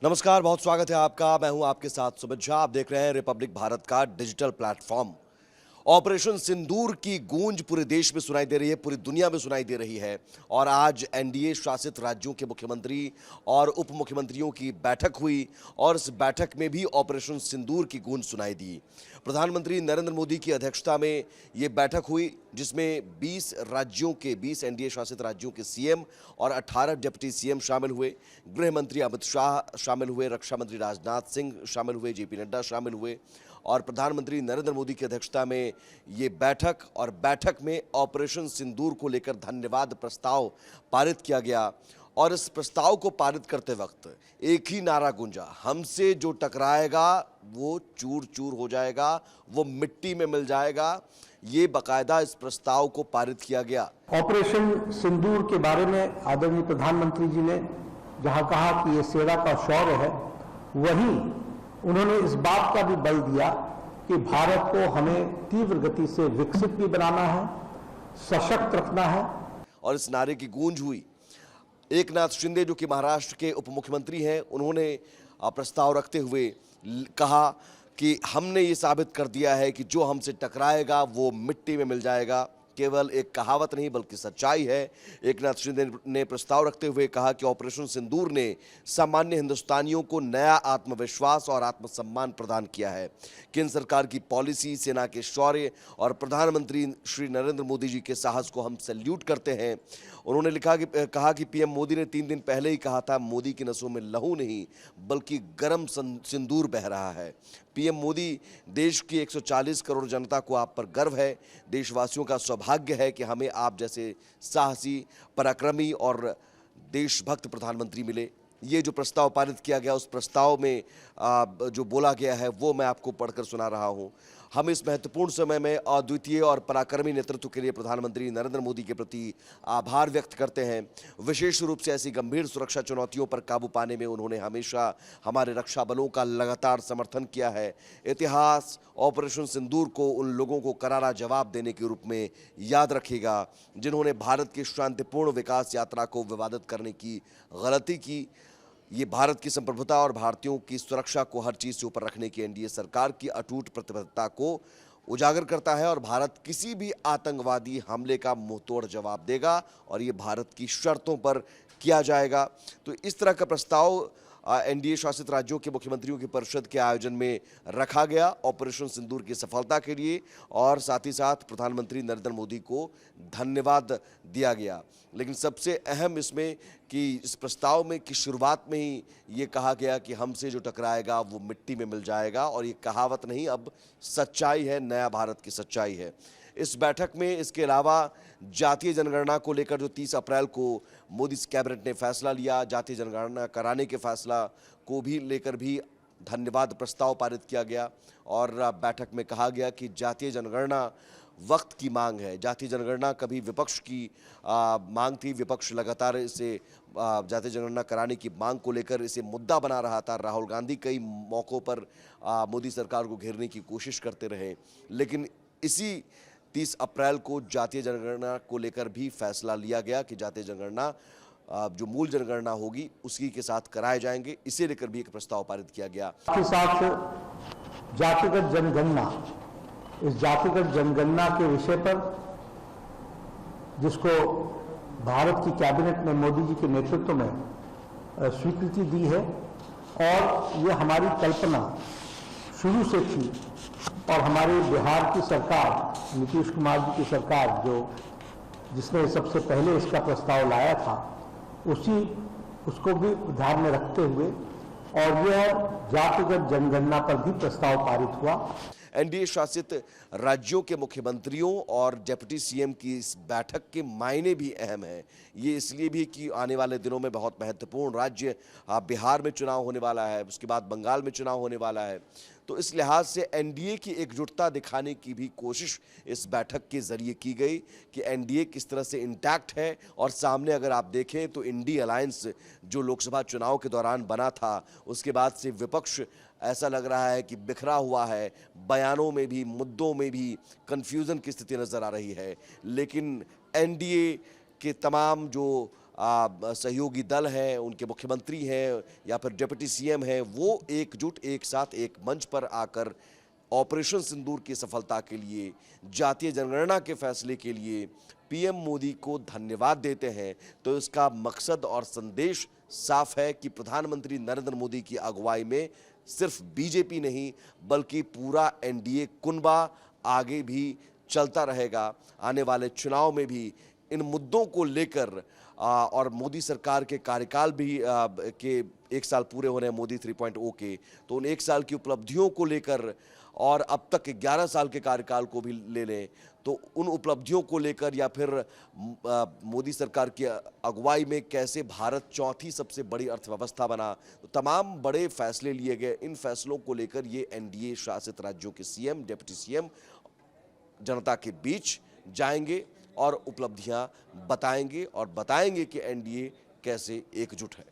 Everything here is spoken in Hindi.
नमस्कार, बहुत स्वागत है आपका। मैं हूं आपके साथ सुमित झा। आप देख रहे हैं रिपब्लिक भारत का डिजिटल प्लेटफॉर्म। ऑपरेशन सिंदूर की गूंज पूरे देश में सुनाई दे रही है, पूरी दुनिया में सुनाई दे रही है। और आज एनडीए शासित राज्यों के मुख्यमंत्री और उप मुख्यमंत्रियों की बैठक हुई और इस बैठक में भी ऑपरेशन सिंदूर की गूंज सुनाई दी। प्रधानमंत्री नरेंद्र मोदी की अध्यक्षता में ये बैठक हुई, जिसमें 20 एनडीए शासित राज्यों के सीएम और 18 डिप्टी सीएम शामिल हुए। गृह मंत्री अमित शाह शामिल हुए, रक्षा मंत्री राजनाथ सिंह शामिल हुए, जेपी नड्डा शामिल हुए और प्रधानमंत्री नरेंद्र मोदी की अध्यक्षता में ये बैठक में ऑपरेशन सिंदूर को लेकर धन्यवाद प्रस्ताव पारित किया गया। और इस प्रस्ताव को पारित करते वक्त एक ही नारा गूंजा, हमसे जो टकराएगा वो चूर चूर हो जाएगा, वो मिट्टी में मिल जाएगा। ये बाकायदा इस प्रस्ताव को पारित किया गया। ऑपरेशन सिंदूर के बारे में आदरणीय प्रधानमंत्री जी ने जहां कहा कि ये सेना का शौर्य है, वहीं उन्होंने इस बात का भी बल दिया कि भारत को हमें तीव्र गति से विकसित भी बनाना है, सशक्त रखना है। और इस नारे की गूंज हुई। एकनाथ शिंदे जो कि महाराष्ट्र के उप मुख्यमंत्री हैं, उन्होंने प्रस्ताव रखते हुए कहा कि हमने ये साबित कर दिया है कि जो हमसे टकराएगा वो मिट्टी में मिल जाएगा। केवल एक कहावत नहीं बल्कि सच्चाई है। एकनाथ शिंदे ने प्रस्ताव रखते हुए कहा कि ऑपरेशन सिंदूर ने सामान्य हिंदुस्तानियों को नया आत्मविश्वास और आत्मसम्मान प्रदान किया है। केंद्र सरकार की पॉलिसी, सेना के शौर्य और प्रधानमंत्री श्री नरेंद्र मोदी जी के साहस को हम सैल्यूट करते हैं। उन्होंने कहा कि पीएम मोदी ने 3 दिन पहले ही कहा था, मोदी की नसों में लहू नहीं बल्कि गर्म सिंदूर बह रहा है। पीएम मोदी, देश की 140 करोड़ जनता को आप पर गर्व है। देशवासियों का सौभाग्य है कि हमें आप जैसे साहसी, पराक्रमी और देशभक्त प्रधानमंत्री मिले। ये जो प्रस्ताव पारित किया गया, उस प्रस्ताव में जो बोला गया है वो मैं आपको पढ़कर सुना रहा हूँ। हम इस महत्वपूर्ण समय में अद्वितीय और पराक्रमी नेतृत्व के लिए प्रधानमंत्री नरेंद्र मोदी के प्रति आभार व्यक्त करते हैं। विशेष रूप से ऐसी गंभीर सुरक्षा चुनौतियों पर काबू पाने में उन्होंने हमेशा हमारे रक्षा बलों का लगातार समर्थन किया है। इतिहास ऑपरेशन सिंदूर को उन लोगों को करारा जवाब देने के रूप में याद रखेगा जिन्होंने भारत की शांतिपूर्ण विकास यात्रा को विवादित करने की गलती की। ये भारत की संप्रभुता और भारतीयों की सुरक्षा को हर चीज से ऊपर रखने की एनडीए सरकार की अटूट प्रतिबद्धता को उजागर करता है और भारत किसी भी आतंकवादी हमले का मुंहतोड़ जवाब देगा और ये भारत की शर्तों पर किया जाएगा। तो इस तरह का प्रस्ताव एनडीए शासित राज्यों के मुख्यमंत्रियों की परिषद के आयोजन में रखा गया ऑपरेशन सिंदूर की सफलता के लिए और साथ ही साथ प्रधानमंत्री नरेंद्र मोदी को धन्यवाद दिया गया। लेकिन सबसे अहम इसमें कि इस प्रस्ताव में की शुरुआत में ही ये कहा गया कि हमसे जो टकराएगा वो मिट्टी में मिल जाएगा और ये कहावत नहीं, अब सच्चाई है, नया भारत की सच्चाई है। इस बैठक में इसके अलावा जातीय जनगणना को लेकर जो 30 अप्रैल को मोदी कैबिनेट ने फैसला लिया, जातीय जनगणना कराने के फैसला को भी लेकर भी धन्यवाद प्रस्ताव पारित किया गया और बैठक में कहा गया कि जातीय जनगणना वक्त की मांग है। जातीय जनगणना कभी विपक्ष की मांग थी, विपक्ष लगातार इसे जातीय जनगणना कराने की मांग को लेकर इसे मुद्दा बना रहा था। राहुल गांधी कई मौक़ों पर मोदी सरकार को घेरने की कोशिश करते रहे, लेकिन इसी 30 अप्रैल को जातीय जनगणना को लेकर भी फैसला लिया गया कि जातीय जनगणना जो मूल जनगणना होगी उसी के साथ कराए जाएंगे। इसे लेकर भी एक प्रस्ताव पारित किया गया। के साथ जातिगत जनगणना, इस जातिगत जनगणना के विषय पर जिसको भारत की कैबिनेट ने मोदी जी के नेतृत्व में स्वीकृति दी है और ये हमारी कल्पना शुरू से थी और हमारे बिहार की सरकार, नीतीश कुमार जी की सरकार जिसने सबसे पहले इसका प्रस्ताव लाया था, उसको भी ध्यान में रखते हुए और यह जातिगत जनगणना पर भी प्रस्ताव पारित हुआ। एनडीए शासित राज्यों के मुख्यमंत्रियों और डिप्टी सीएम की इस बैठक के मायने भी अहम हैं। ये इसलिए भी कि आने वाले दिनों में बहुत महत्वपूर्ण राज्य बिहार में चुनाव होने वाला है, उसके बाद बंगाल में चुनाव होने वाला है। तो इस लिहाज से एनडीए की एकजुटता दिखाने की भी कोशिश इस बैठक के जरिए की गई कि एनडीए किस तरह से इंटैक्ट है। और सामने अगर आप देखें तो इंडी अलायंस जो लोकसभा चुनाव के दौरान बना था, उसके बाद से विपक्ष ऐसा लग रहा है कि बिखरा हुआ है, बयानों में भी, मुद्दों में भी कन्फ्यूज़न की स्थिति नज़र आ रही है। लेकिन एनडीए के तमाम जो सहयोगी दल हैं, उनके मुख्यमंत्री हैं या फिर डिप्टी सीएम हैं, वो एकजुट एक साथ एक मंच पर आकर ऑपरेशन सिंदूर की सफलता के लिए, जातीय जनगणना के फैसले के लिए पीएम मोदी को धन्यवाद देते हैं, तो इसका मकसद और संदेश साफ है कि प्रधानमंत्री नरेंद्र मोदी की अगुवाई में सिर्फ बीजेपी नहीं बल्कि पूरा एनडीए कुनबा आगे भी चलता रहेगा। आने वाले चुनाव में भी इन मुद्दों को लेकर और मोदी सरकार के कार्यकाल भी के 1 साल पूरे हो रहे हैं मोदी 3.0 के, तो उन 1 साल की उपलब्धियों को लेकर और अब तक के 11 साल के कार्यकाल को भी ले लें तो उन उपलब्धियों को लेकर या फिर मोदी सरकार की अगुवाई में कैसे भारत चौथी सबसे बड़ी अर्थव्यवस्था बना, तो तमाम बड़े फैसले लिए गए। इन फैसलों को लेकर ये एनडीए शासित राज्यों के सीएम, डिप्टी सीएम जनता के बीच जाएंगे और उपलब्धियां बताएंगे और बताएंगे कि एनडीए कैसे एकजुट है।